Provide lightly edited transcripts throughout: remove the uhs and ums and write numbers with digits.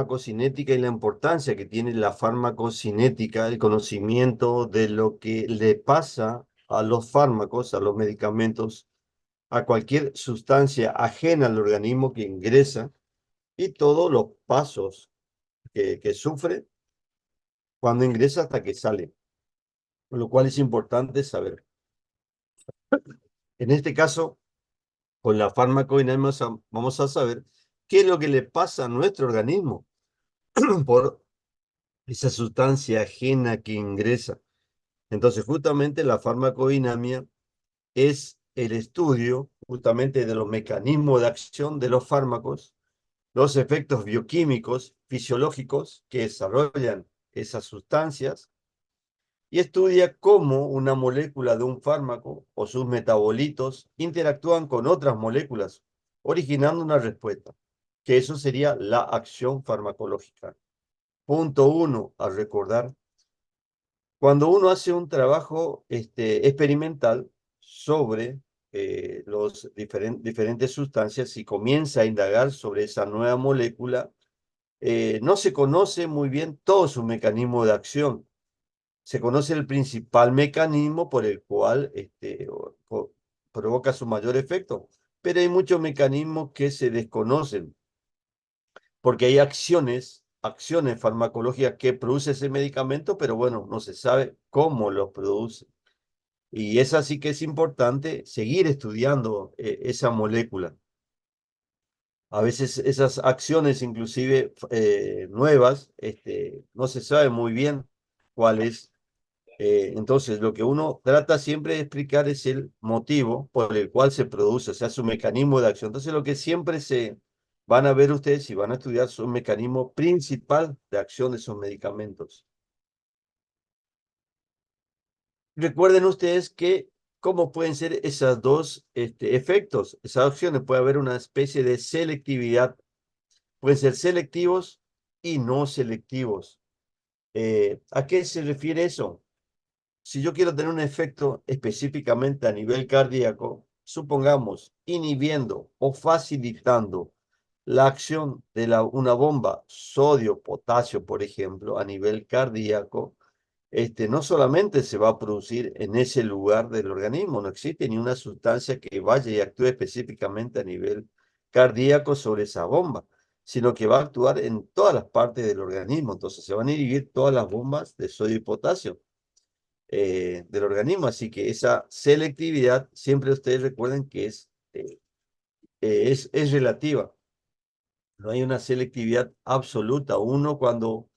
farmacocinética y la importancia que tiene la farmacocinética, el conocimiento de lo que le pasa a los fármacos, a los medicamentos, a cualquier sustancia ajena al organismo que ingresa y todos los pasos que sufre cuando ingresa hasta que sale, con lo cual es importante saber. En este caso, con la farmacodinámica vamos a saber qué es lo que le pasa a nuestro organismo por esa sustancia ajena que ingresa. Entonces, justamente la farmacodinamia es el estudio justamente de los mecanismos de acción de los fármacos, los efectos bioquímicos, fisiológicos que desarrollan esas sustancias y estudia cómo una molécula de un fármaco o sus metabolitos interactúan con otras moléculas, originando una respuesta, que eso sería la acción farmacológica. Punto uno, a recordar. Cuando uno hace un trabajo experimental sobre los diferentes sustancias y comienza a indagar sobre esa nueva molécula, no se conoce muy bien todo su mecanismo de acción. Se conoce el principal mecanismo por el cual provoca su mayor efecto, pero hay muchos mecanismos que se desconocen porque hay acciones farmacológicas que produce ese medicamento, pero bueno, no se sabe cómo los produce. Y es así que es importante seguir estudiando esa molécula. A veces esas acciones, inclusive nuevas, no se sabe muy bien cuál es. Entonces, lo que uno trata siempre de explicar es el motivo por el cual se produce, o sea, su mecanismo de acción. Entonces, lo que siempre se van a ver ustedes y van a estudiar su mecanismo principal de acción de esos medicamentos. Recuerden ustedes que cómo pueden ser esos dos efectos, esas opciones. Puede haber una especie de selectividad. Pueden ser selectivos y no selectivos. ¿A qué se refiere eso? Si yo quiero tener un efecto específicamente a nivel cardíaco, supongamos inhibiendo o facilitando la acción de una bomba sodio-potasio, por ejemplo, a nivel cardíaco, no solamente se va a producir en ese lugar del organismo, no existe ni una sustancia que vaya y actúe específicamente a nivel cardíaco sobre esa bomba, sino que va a actuar en todas las partes del organismo. Entonces se van a inhibir todas las bombas de sodio y potasio del organismo. Así que esa selectividad, siempre ustedes recuerden que es relativa. No hay una selectividad absoluta. Uno cuando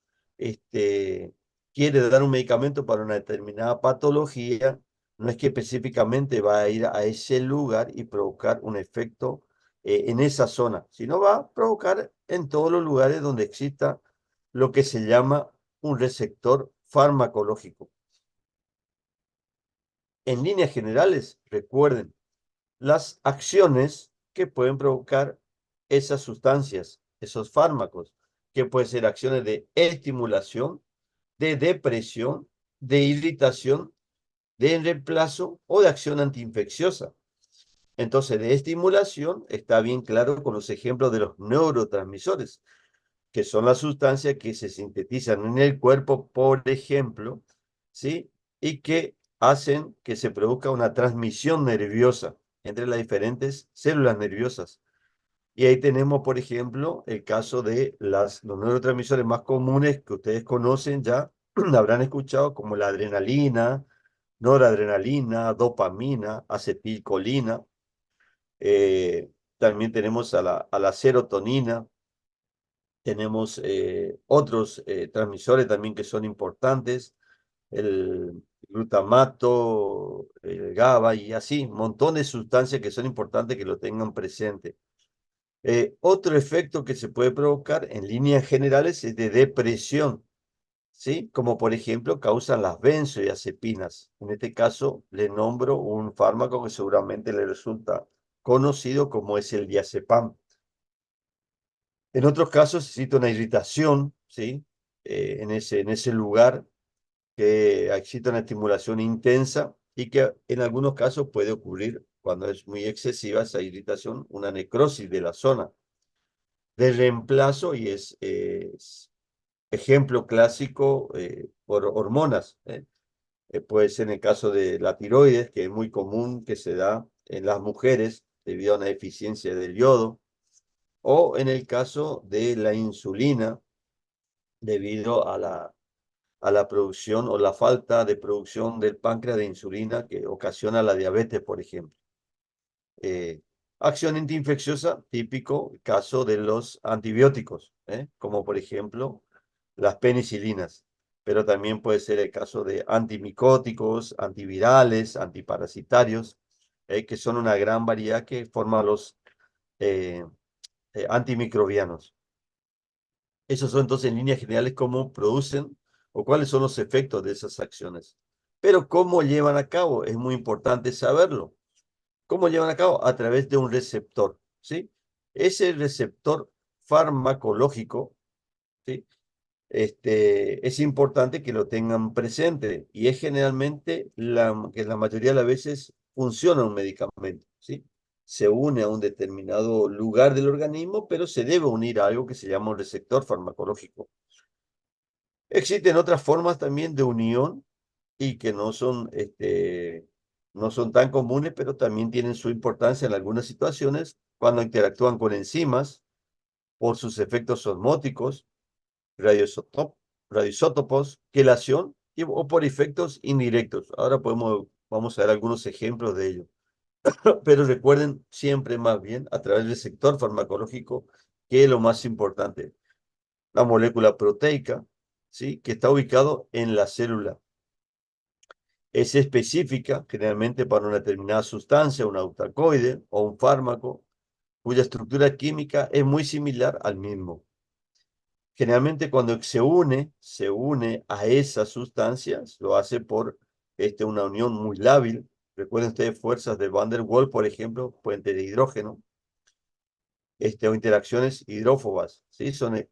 quiere dar un medicamento para una determinada patología, no es que específicamente va a ir a ese lugar y provocar un efecto en esa zona, sino va a provocar en todos los lugares donde exista lo que se llama un receptor farmacológico. En líneas generales, recuerden las acciones que pueden provocar esas sustancias, esos fármacos, que pueden ser acciones de estimulación, de depresión, de irritación, de reemplazo o de acción antiinfecciosa. Entonces, de estimulación está bien claro con los ejemplos de los neurotransmisores, que son las sustancias que se sintetizan en el cuerpo, por ejemplo, ¿sí? Y que hacen que se produzca una transmisión nerviosa entre las diferentes células nerviosas. Y ahí tenemos, por ejemplo, el caso de los neurotransmisores más comunes que ustedes conocen ya, habrán escuchado, como la adrenalina, noradrenalina, dopamina, acetilcolina. También tenemos a la serotonina. Tenemos otros transmisores también que son importantes, el glutamato, el GABA y así, un montón de sustancias que son importantes que lo tengan presente. Otro efecto que se puede provocar en líneas generales es de depresión, ¿sí? Como por ejemplo causan las benzodiazepinas. En este caso le nombro un fármaco que seguramente le resulta conocido como es el diazepam. En otros casos existe una irritación, ¿sí? En ese lugar que existe una estimulación intensa y que en algunos casos puede ocurrir cuando es muy excesiva esa irritación, una necrosis de la zona. de reemplazo y es ejemplo clásico por hormonas. Puede ser en el caso de la tiroides, que es muy común que se da en las mujeres debido a una deficiencia del yodo, o en el caso de la insulina debido a la producción o la falta de producción del páncreas de insulina que ocasiona la diabetes, por ejemplo. Eh, Acción antiinfecciosa, típico caso de los antibióticos, como por ejemplo las penicilinas, pero también puede ser el caso de antimicóticos, antivirales, antiparasitarios, que son una gran variedad que forman los eh, antimicrobianos. Esos son entonces en líneas generales cómo producen o cuáles son los efectos de esas acciones. Pero cómo llevan a cabo, es muy importante saberlo. ¿Cómo llevan a cabo? A través de un receptor, ¿sí? Ese receptor farmacológico, ¿sí? Es importante que lo tengan presente y es generalmente que la mayoría de las veces funciona un medicamento, ¿sí? Se une a un determinado lugar del organismo, pero se debe unir a algo que se llama un receptor farmacológico. Existen otras formas también de unión y que no son tan comunes, pero también tienen su importancia en algunas situaciones cuando interactúan con enzimas por sus efectos osmóticos, radioisotop- radioisótopos, quelación o por efectos indirectos. Ahora vamos a ver algunos ejemplos de ello. Pero recuerden siempre más bien a través del sector farmacológico que es lo más importante. La molécula proteica, ¿sí? Que está ubicado en la célula. Es específica generalmente para una determinada sustancia, un alcaloide o un fármaco, cuya estructura química es muy similar al mismo. Generalmente cuando se une a esas sustancias, lo hace por una unión muy lábil. Recuerden ustedes fuerzas de Van der Waals, por ejemplo, puente de hidrógeno, o interacciones hidrófobas, ¿sí? Son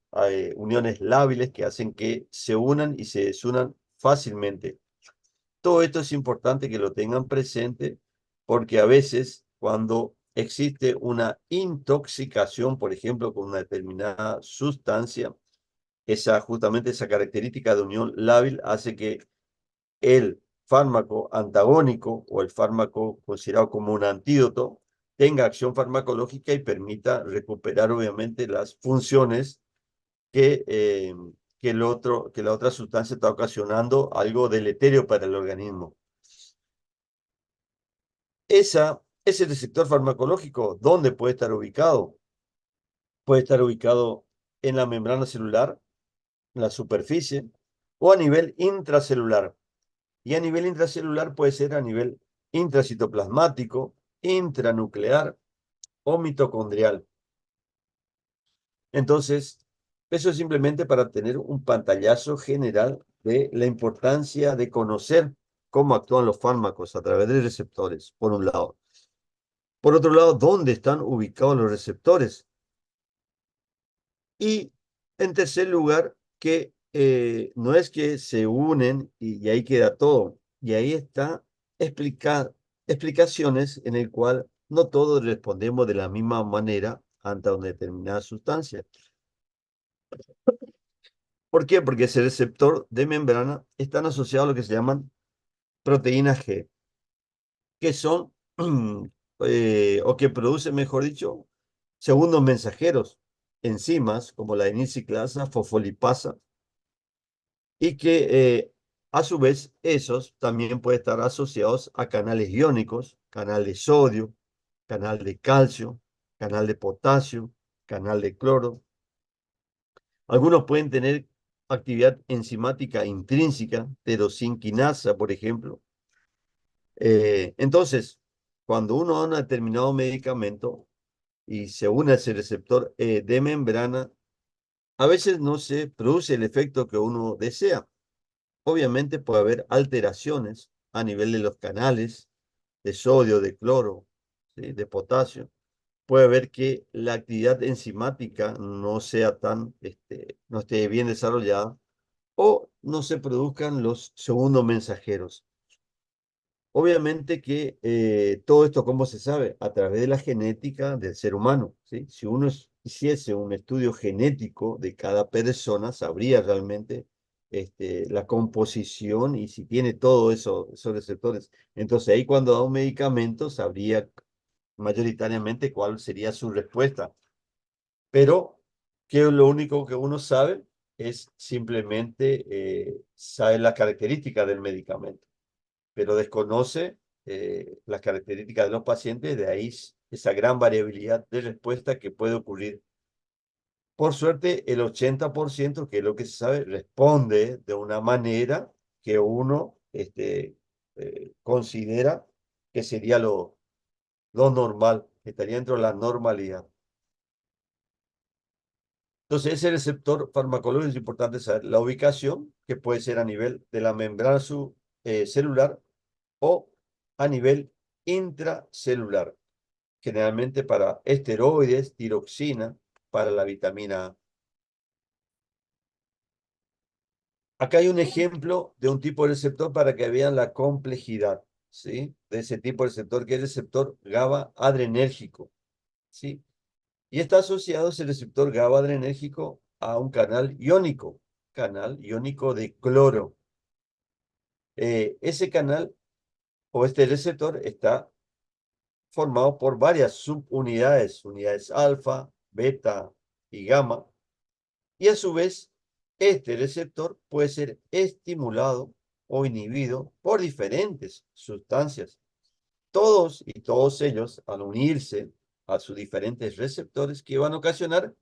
uniones lábiles que hacen que se unan y se desunan fácilmente. Todo esto es importante que lo tengan presente porque a veces cuando existe una intoxicación, por ejemplo, con una determinada sustancia, justamente esa característica de unión lábil hace que el fármaco antagónico o el fármaco considerado como un antídoto tenga acción farmacológica y permita recuperar obviamente las funciones que la otra sustancia está ocasionando algo deleterio para el organismo. Ese receptor farmacológico, ¿dónde puede estar ubicado? Puede estar ubicado en la membrana celular, en la superficie, o a nivel intracelular. Y a nivel intracelular puede ser a nivel intracitoplasmático, intranuclear o mitocondrial. Entonces, eso es simplemente para tener un pantallazo general de la importancia de conocer cómo actúan los fármacos a través de receptores, por un lado. Por otro lado, ¿dónde están ubicados los receptores? Y en tercer lugar, que no es que se unen y ahí queda todo. Y ahí está explicaciones en el cual no todos respondemos de la misma manera ante una determinada sustancia. ¿Por qué? Porque ese receptor de membrana están asociados a lo que se llaman proteínas G, que son, o que producen, mejor dicho, segundos mensajeros, enzimas como la N-ciclasa, fosfolipasa, y que a su vez esos también pueden estar asociados a canales iónicos, canal de sodio, canal de calcio, canal de potasio, canal de cloro. Algunos pueden tener actividad enzimática intrínseca, tirosinquinasa, por ejemplo. Entonces, cuando uno da un determinado medicamento y se une a ese receptor de membrana, a veces no se produce el efecto que uno desea. Obviamente puede haber alteraciones a nivel de los canales de sodio, de cloro, ¿sí? De potasio. Puede haber que la actividad enzimática no sea no esté bien desarrollada o no se produzcan los segundos mensajeros. Obviamente que todo esto, ¿cómo se sabe? A través de la genética del ser humano, ¿sí? Si uno es hiciese un estudio genético de cada persona, sabría realmente la composición y si tiene todos esos receptores. Entonces ahí cuando da un medicamento sabría mayoritariamente cuál sería su respuesta. Pero que lo único que uno sabe es simplemente sabe la característica del medicamento, pero desconoce las características de los pacientes, de ahí esa gran variabilidad de respuesta que puede ocurrir. Por suerte, el 80%, que es lo que se sabe, responde de una manera que uno considera que sería lo normal, que estaría dentro de la normalidad. Entonces, ese receptor farmacológico es importante saber la ubicación, que puede ser a nivel de la membrana celular o a nivel intracelular, generalmente para esteroides, tiroxina, para la vitamina A. Acá hay un ejemplo de un tipo de receptor para que vean la complejidad, ¿sí? De ese tipo de receptor, que es el receptor GABA adrenérgico, ¿sí? Y está asociado ese receptor GABA adrenérgico a un canal iónico de cloro. Ese canal o este receptor está formado por varias subunidades, unidades alfa, beta y gamma, y a su vez este receptor puede ser estimulado o inhibido por diferentes sustancias. Todos ellos, al unirse a sus diferentes receptores, que van a ocasionar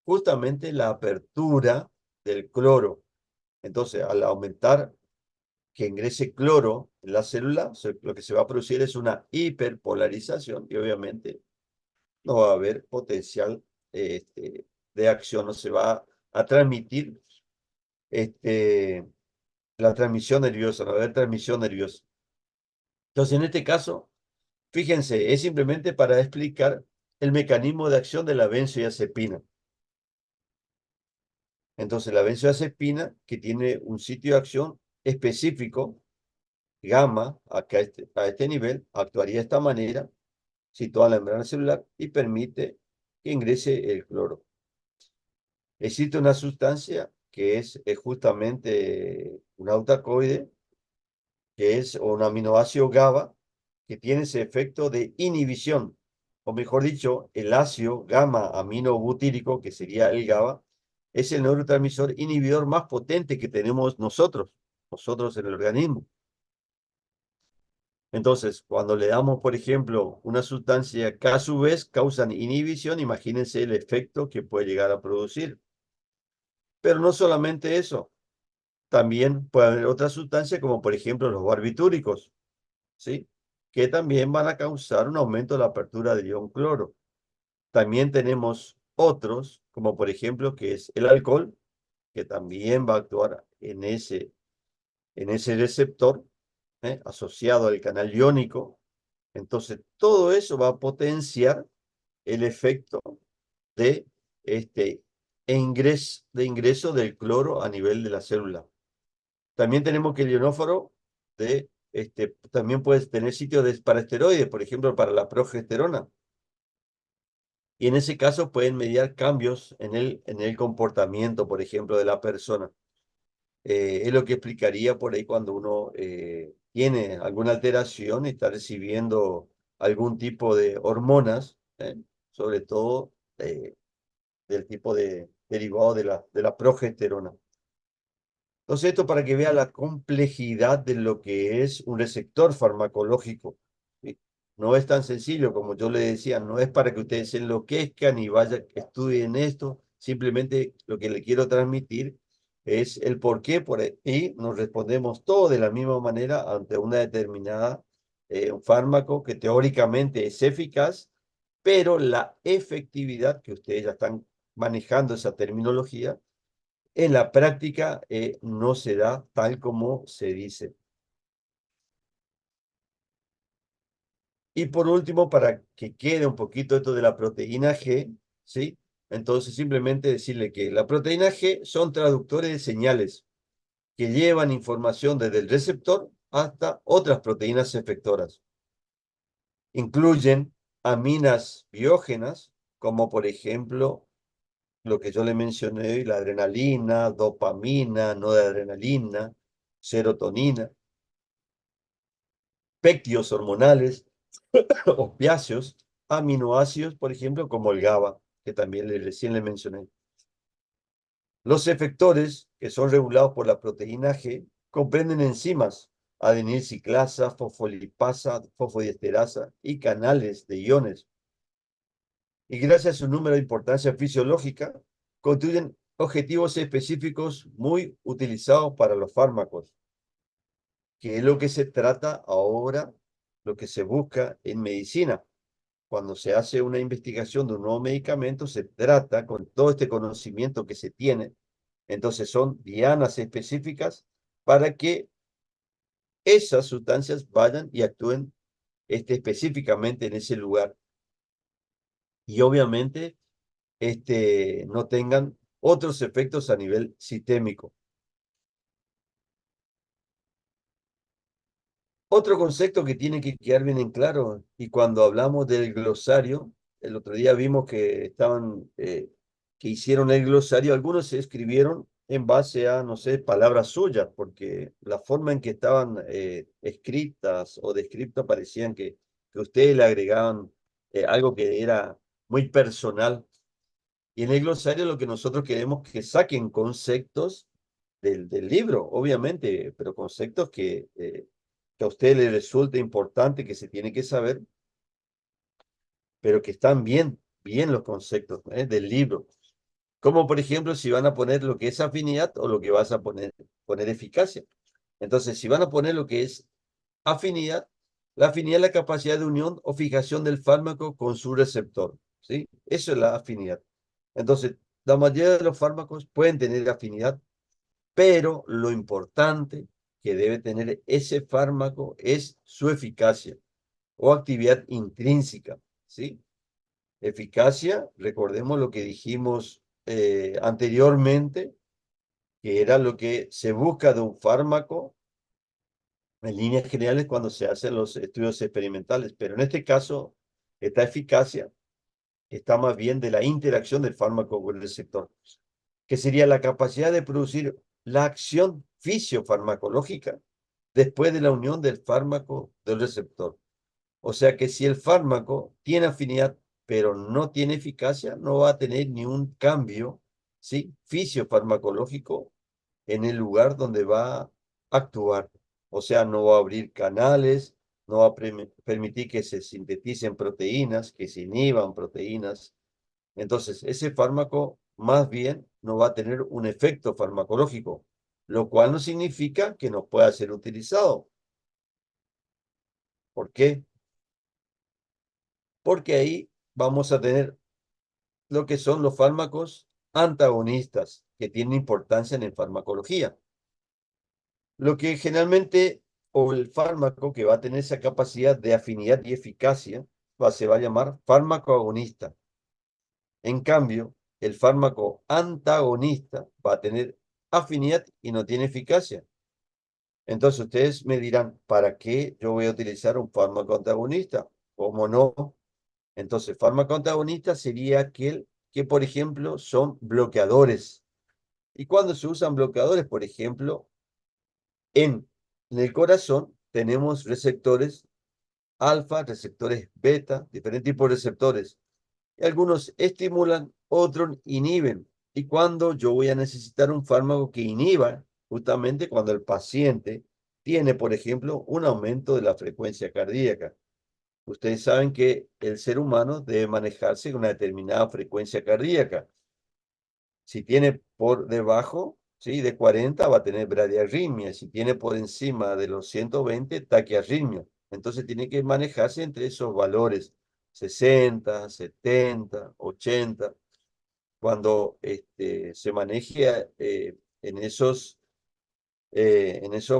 justamente la apertura del cloro. Entonces, al aumentar que ingrese cloro en la célula, lo que se va a producir es una hiperpolarización y obviamente no va a haber potencial de acción, no se va a transmitir este, la transmisión nerviosa, no va a haber transmisión nerviosa. Entonces, en este caso, fíjense, es simplemente para explicar el mecanismo de acción de la benzodiazepina. Entonces, la benzodiazepina, que tiene un sitio de acción específico, gamma, acá a este nivel, actuaría de esta manera, situada en la membrana celular y permite que ingrese el cloro. Existe una sustancia que es justamente un autacoide, que es un aminoácido GABA, que tiene ese efecto de inhibición, o mejor dicho, el ácido gamma aminobutírico, que sería el GABA, es el neurotransmisor inhibidor más potente que tenemos nosotros en el organismo. Entonces, cuando le damos, por ejemplo, una sustancia que a su vez causan inhibición, imagínense el efecto que puede llegar a producir. Pero no solamente eso, también puede haber otras sustancias como por ejemplo los barbitúricos, ¿sí? Que también van a causar un aumento de la apertura del ion cloro. También tenemos otros, como por ejemplo que es el alcohol, que también va a actuar en ese receptor, asociado al canal iónico. Entonces, todo eso va a potenciar el efecto de ingreso del cloro a nivel de la célula. También tenemos que el ionóforo también puede tener sitio para esteroides, por ejemplo, para la progesterona. Y en ese caso pueden mediar cambios en el comportamiento, por ejemplo, de la persona. Es lo que explicaría por ahí cuando uno tiene alguna alteración y está recibiendo algún tipo de hormonas, sobre todo del tipo de derivado de la progesterona. Entonces, esto para que vea la complejidad de lo que es un receptor farmacológico. ¿Sí? No es tan sencillo como yo le decía, no es para que ustedes se enloquezcan y vayan, estudien esto, simplemente lo que le quiero transmitir es el por qué por ahí y nos respondemos todos de la misma manera ante una determinada un fármaco que teóricamente es eficaz, pero la efectividad, que ustedes ya están manejando esa terminología, en la práctica no se da tal como se dice. Y por último, para que quede un poquito esto de la proteína G, ¿sí? Entonces simplemente decirle que la proteína G son traductores de señales que llevan información desde el receptor hasta otras proteínas efectoras. Incluyen aminas biógenas, como por ejemplo lo que yo le mencioné, la adrenalina, dopamina, noradrenalina, serotonina, péptidos hormonales, opiáceos, aminoácidos, por ejemplo, como el GABA, que también recién le mencioné. Los efectores, que son regulados por la proteína G, comprenden enzimas, adenilciclasa, fosfolipasa, fosfodiesterasa y canales de iones. Y gracias a su número de importancia fisiológica, constituyen objetivos específicos muy utilizados para los fármacos, que es lo que se trata ahora, lo que se busca en medicina. Cuando se hace una investigación de un nuevo medicamento, se trata con todo este conocimiento que se tiene. Entonces son dianas específicas para que esas sustancias vayan y actúen específicamente en ese lugar. Y obviamente no tengan otros efectos a nivel sistémico. Otro concepto que tiene que quedar bien en claro, y cuando hablamos del glosario, el otro día vimos que que hicieron el glosario, algunos se escribieron en base a, no sé, palabras suyas, porque la forma en que estaban escritas o descritas parecían que ustedes le agregaban algo que era muy personal. Y en el glosario lo que nosotros queremos que saquen conceptos del libro, obviamente, pero conceptos que a usted le resulte importante, que se tiene que saber, pero que están bien los conceptos del libro. Como por ejemplo, si van a poner lo que es afinidad o lo que vas a poner eficacia. Entonces, si van a poner lo que es afinidad, la afinidad es la capacidad de unión o fijación del fármaco con su receptor, ¿sí? Eso es la afinidad. Entonces, la mayoría de los fármacos pueden tener afinidad, pero lo importante que debe tener ese fármaco es su eficacia o actividad intrínseca, ¿sí? Eficacia, recordemos lo que dijimos anteriormente, que era lo que se busca de un fármaco en líneas generales cuando se hacen los estudios experimentales, pero en este caso, esta eficacia está más bien de la interacción del fármaco con el receptor, que sería la capacidad de producir la acción fisiofarmacológica después de la unión del fármaco del receptor. O sea que si el fármaco tiene afinidad pero no tiene eficacia, no va a tener ni un cambio, ¿sí? Fisiofarmacológico en el lugar donde va a actuar. O sea, no va a abrir canales, no va a permitir que se sinteticen proteínas, que se inhiban proteínas. Entonces, ese fármaco más bien no va a tener un efecto farmacológico, lo cual no significa que no pueda ser utilizado. ¿Por qué? Porque ahí vamos a tener lo que son los fármacos antagonistas, que tienen importancia en farmacología. Lo que generalmente, o el fármaco que va a tener esa capacidad de afinidad y eficacia, se va a llamar fármaco agonista. En cambio, el fármaco antagonista va a tener afinidad y no tiene eficacia. Entonces ustedes me dirán, ¿para qué yo voy a utilizar un fármaco antagonista? ¿Cómo no? Entonces, fármaco antagonista sería aquel que, por ejemplo, son bloqueadores. Y cuando se usan bloqueadores, por ejemplo, en el corazón tenemos receptores alfa, receptores beta, diferentes tipos de receptores. Y algunos estimulan, otros inhiben. Y cuando yo voy a necesitar un fármaco que inhiba, justamente cuando el paciente tiene, por ejemplo, un aumento de la frecuencia cardíaca. Ustedes saben que el ser humano debe manejarse con una determinada frecuencia cardíaca. Si tiene por debajo, ¿sí? De 40 va a tener bradiarritmia. Si tiene por encima de los 120, taquiarritmia. Entonces tiene que manejarse entre esos valores, 60, 70, 80. Cuando se maneje en esos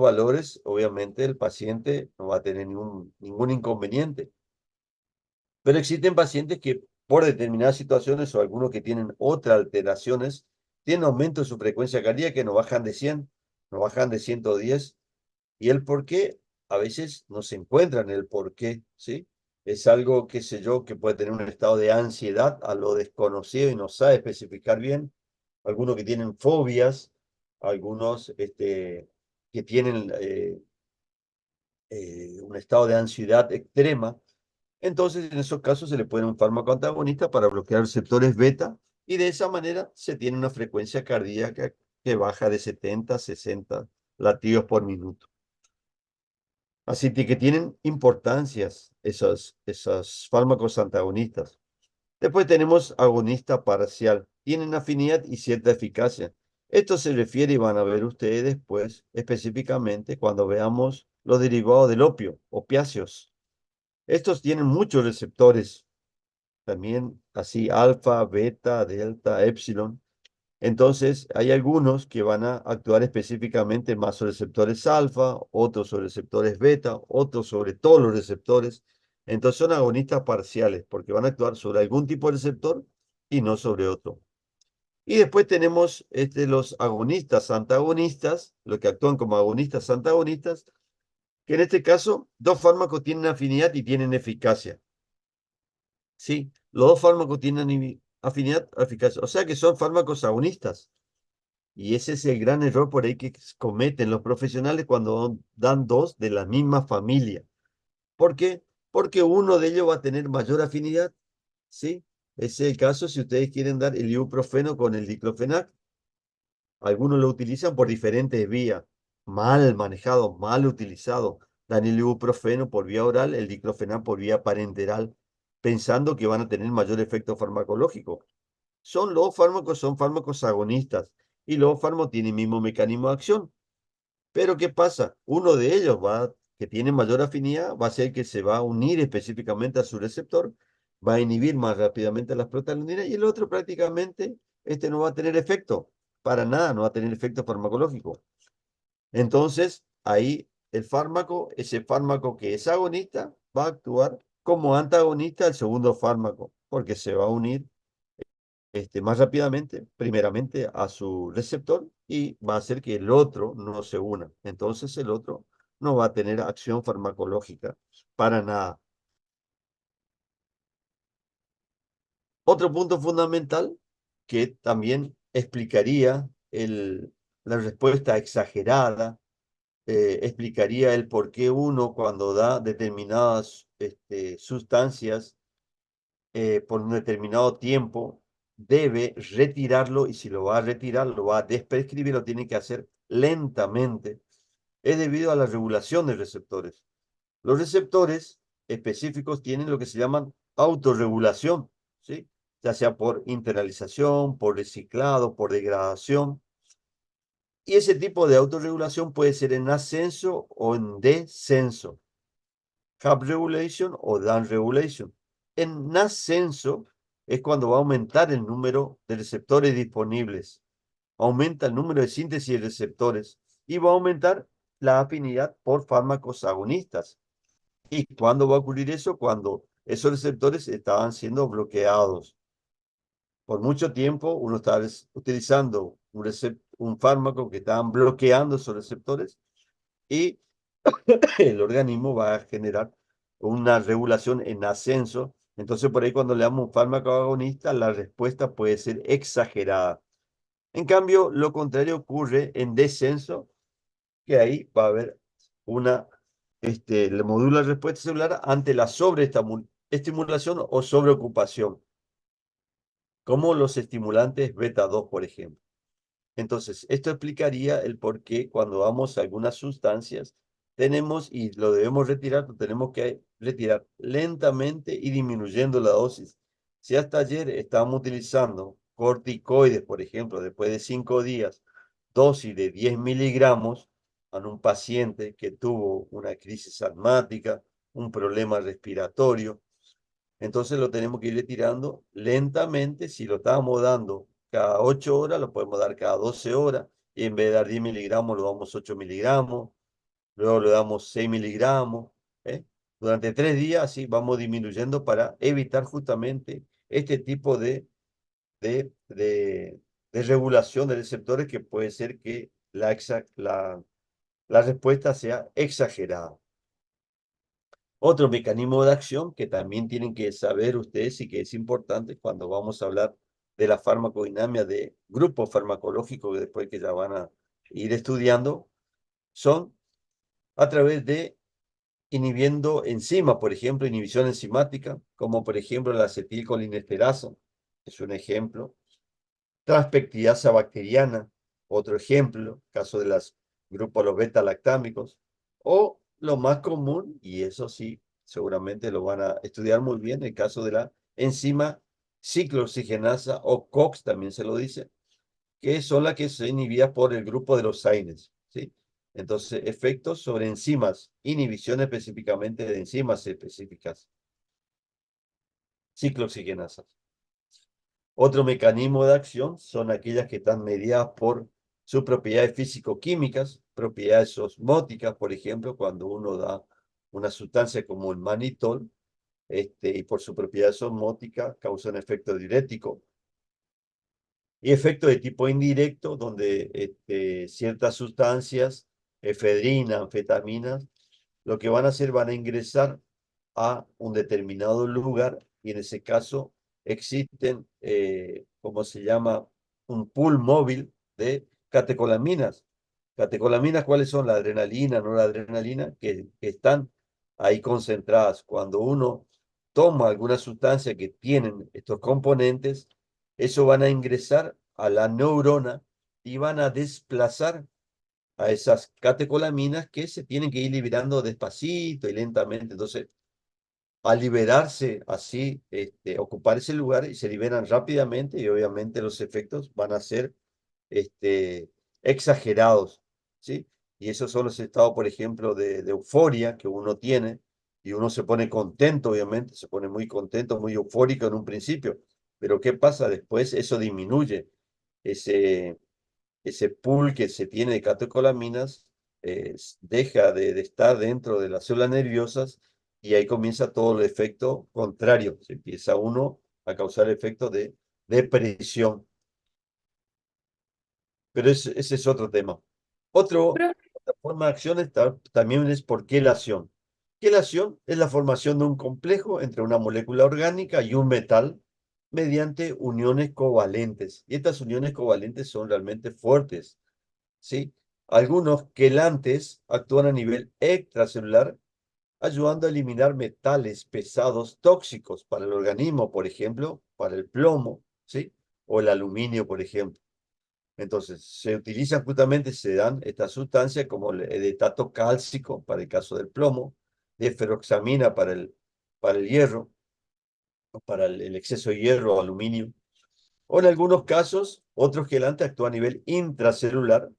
valores, obviamente el paciente no va a tener ningún inconveniente. Pero existen pacientes que por determinadas situaciones o algunos que tienen otras alteraciones, tienen aumento de su frecuencia cardíaca que no bajan de 100, no bajan de 110. Y el por qué, a veces no se encuentran el por qué, ¿sí? es algo, qué sé yo, que puede tener un estado de ansiedad a lo desconocido y no sabe especificar bien. Algunos que tienen fobias, algunos que tienen un estado de ansiedad extrema. Entonces, en esos casos se le pone un fármaco antagonista para bloquear receptores beta y de esa manera se tiene una frecuencia cardíaca que baja de 70 a 60 latidos por minuto. Así que tienen importancias esos fármacos antagonistas. Después tenemos agonista parcial. Tienen afinidad y cierta eficacia. Esto se refiere, y van a ver ustedes después, específicamente cuando veamos los derivados del opio, opiáceos. Estos tienen muchos receptores, también así alfa, beta, delta, epsilon. Entonces, hay algunos que van a actuar específicamente más sobre receptores alfa, otros sobre receptores beta, otros sobre todos los receptores. Entonces, son agonistas parciales porque van a actuar sobre algún tipo de receptor y no sobre otro. Y después tenemos los agonistas antagonistas, los que actúan como agonistas antagonistas, que en este caso, dos fármacos tienen afinidad y tienen eficacia. ¿Sí? Los dos fármacos tienen afinidad, eficacia. O sea que son fármacos agonistas. Y ese es el gran error por ahí que cometen los profesionales cuando dan dos de la misma familia. ¿Por qué? Porque uno de ellos va a tener mayor afinidad, ¿sí? Ese es el caso si ustedes quieren dar el ibuprofeno con el diclofenac. Algunos lo utilizan por diferentes vías. Mal manejado, mal utilizado. Dan el ibuprofeno por vía oral, el diclofenac por vía parenteral, pensando que van a tener mayor efecto farmacológico. Son fármacos agonistas y los fármacos tienen el mismo mecanismo de acción. Pero ¿qué pasa? Uno de ellos que tiene mayor afinidad, va a ser que se va a unir específicamente a su receptor, va a inhibir más rápidamente las prostaglandinas y el otro prácticamente no va a tener efecto, para nada, no va a tener efecto farmacológico. Entonces, ahí ese fármaco que es agonista, va a actuar como antagonista al segundo fármaco, porque se va a unir más rápidamente, primeramente a su receptor y va a hacer que el otro no se una. Entonces el otro no va a tener acción farmacológica para nada. Otro punto fundamental que también explicaría la respuesta exagerada, explicaría el por qué uno cuando da determinadas sustancias por un determinado tiempo, debe retirarlo y si lo va a retirar, lo va a desprescribir, lo tiene que hacer lentamente. Es debido a la regulación de receptores. Los receptores específicos tienen lo que se llaman autorregulación, ¿sí? Ya sea por internalización, por reciclado, por degradación. Y ese tipo de autorregulación puede ser en ascenso o en descenso. Up regulation o down regulation. En ascenso es cuando va a aumentar el número de receptores disponibles, aumenta el número de síntesis de receptores y va a aumentar la afinidad por fármacos agonistas. ¿Y cuándo va a ocurrir eso? Cuando esos receptores estaban siendo bloqueados. Por mucho tiempo uno estaba utilizando un fármaco que estaban bloqueando esos receptores y el organismo va a generar una regulación en ascenso. Entonces, por ahí cuando le damos un fármaco agonista, la respuesta puede ser exagerada. En cambio, lo contrario ocurre en descenso, que ahí va a haber le modula la respuesta celular ante la sobreestimulación o sobreocupación, como los estimulantes beta 2, por ejemplo. Entonces, esto explicaría el por qué cuando damos algunas sustancias tenemos y lo debemos retirar, lo tenemos que retirar lentamente y disminuyendo la dosis. Si hasta ayer estábamos utilizando corticoides, por ejemplo, después de 5 días, dosis de 10 miligramos en un paciente que tuvo una crisis asmática, un problema respiratorio, entonces lo tenemos que ir retirando lentamente. Si lo estábamos dando cada 8 horas, lo podemos dar cada 12 horas. Y en vez de dar 10 miligramos, lo damos 8 miligramos. Luego le damos 6 miligramos. ¿Eh? Durante 3 días, así vamos disminuyendo para evitar justamente este tipo de regulación de receptores que puede ser que la respuesta sea exagerada. Otro mecanismo de acción que también tienen que saber ustedes y que es importante cuando vamos a hablar de la farmacodinámica de grupos farmacológicos que después que ya van a ir estudiando, son a través de inhibiendo enzimas, por ejemplo, inhibición enzimática, como por ejemplo la acetilcolinesterasa, es un ejemplo. Transpeptidasa bacteriana, otro ejemplo, caso de los grupos los beta-lactámicos, o lo más común, y eso sí, seguramente lo van a estudiar muy bien, el caso de la enzima ciclooxigenasa o COX también se lo dice, que son las que se inhibidas por el grupo de los SAINES, ¿sí? Entonces, efectos sobre enzimas, inhibición específicamente de enzimas específicas, ciclooxigenasas. Otro mecanismo de acción son aquellas que están mediadas por sus propiedades físico-químicas, propiedades osmóticas, por ejemplo, cuando uno da una sustancia como el manitol, y por su propiedad osmótica causa un efecto diurético. Y efecto de tipo indirecto, donde ciertas sustancias, efedrina, anfetaminas, lo que van a hacer, van a ingresar a un determinado lugar y en ese caso existen, ¿cómo se llama? Un pool móvil de catecolaminas. Catecolaminas, ¿cuáles son? La adrenalina, no la adrenalina, que están ahí concentradas. Cuando uno toma alguna sustancia que tienen estos componentes, eso van a ingresar a la neurona y van a desplazar a esas catecolaminas que se tienen que ir liberando despacito y lentamente. Entonces, al liberarse así, ocupar ese lugar y se liberan rápidamente y obviamente los efectos van a ser este, exagerados, ¿sí? Y esos son los estados, por ejemplo, de euforia que uno tiene y uno se pone contento, obviamente, se pone muy contento, muy eufórico en un principio, pero ¿qué pasa después? Eso disminuye, ese, ese pool que se tiene de catecolaminas deja de estar dentro de las células nerviosas y ahí comienza todo el efecto contrario. Se empieza uno a causar efectos de depresión. Pero ese es otro tema. Pro- Otra forma de acción también es por quelación. Quelación es la formación de un complejo entre una molécula orgánica y un metal mediante uniones covalentes. Y estas uniones covalentes son realmente fuertes, ¿sí? Algunos quelantes actúan a nivel extracelular, ayudando a eliminar metales pesados tóxicos para el organismo, por ejemplo, para el plomo, ¿sí? O el aluminio, por ejemplo. Entonces, se utilizan justamente, se dan estas sustancias como el edetato cálcico para el caso del plomo, de ferroxamina para el hierro, o para el exceso de hierro o aluminio. O en algunos casos, otros quelantes actúan a nivel intracelular,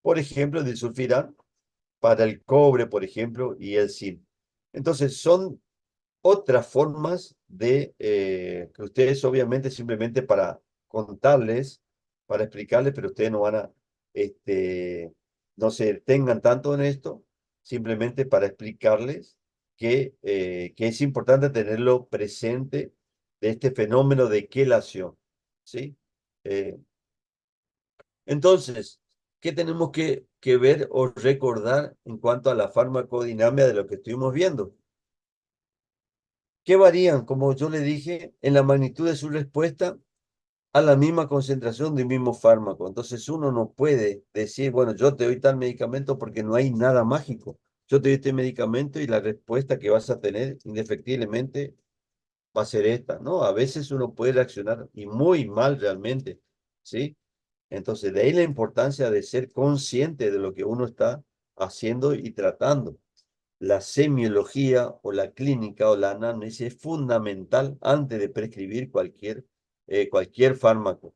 por ejemplo, el disulfiram para el cobre, por ejemplo, y el zinc. Entonces, son otras formas de que ustedes obviamente simplemente para contarles, para explicarles, pero ustedes no van a, no se tengan tanto en esto, simplemente para explicarles que es importante tenerlo presente de este fenómeno de quelación, ¿sí? Eh, entonces, ¿qué tenemos que ver o recordar en cuanto a la farmacodinámica de lo que estuvimos viendo? Que varían, como yo le dije, en la magnitud de su respuesta a la misma concentración del mismo fármaco. Entonces uno no puede decir, bueno, yo te doy tal medicamento porque no hay nada mágico. Yo te doy este medicamento y la respuesta que vas a tener indefectiblemente va a ser esta, ¿no? A veces uno puede reaccionar y muy mal realmente, ¿sí? Entonces de ahí la importancia de ser consciente de lo que uno está haciendo y tratando. La semiología o la clínica o la anamnesis es fundamental antes de prescribir cualquier fármaco.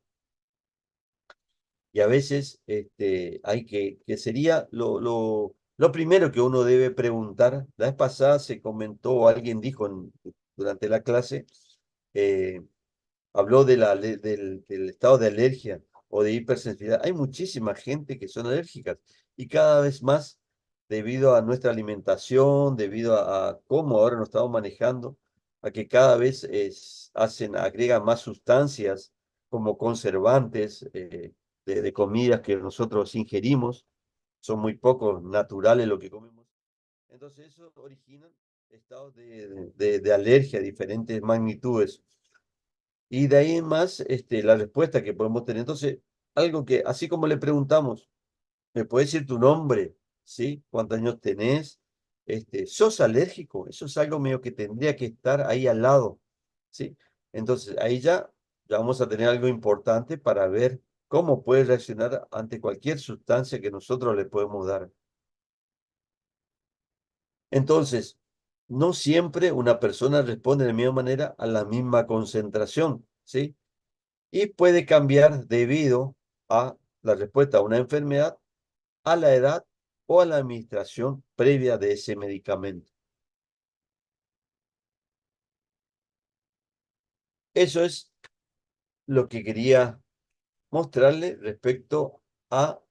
Y a veces hay que sería lo primero que uno debe preguntar. La vez pasada se comentó, o alguien dijo durante la clase, eh, habló del estado de alergia o de hipersensibilidad. Hay muchísima gente que son alérgicas y cada vez más debido a nuestra alimentación, debido a cómo ahora nos estamos manejando, a que cada vez agregan más sustancias como conservantes de comidas que nosotros ingerimos. Son muy pocos naturales lo que comemos. Entonces eso origina estados de alergia, diferentes magnitudes. Y de ahí en más, la respuesta que podemos tener. Entonces, algo que, así como le preguntamos, ¿me puedes decir tu nombre? ¿Sí? ¿Cuántos años tenés? ¿Sos alérgico? Eso es algo medio que tendría que estar ahí al lado, ¿sí? Entonces, ahí ya vamos a tener algo importante para ver cómo puede reaccionar ante cualquier sustancia que nosotros le podemos dar. Entonces, no siempre una persona responde de la misma manera a la misma concentración, ¿sí? Y puede cambiar debido a la respuesta a una enfermedad, a la edad o a la administración previa de ese medicamento. Eso es lo que quería mostrarle respecto a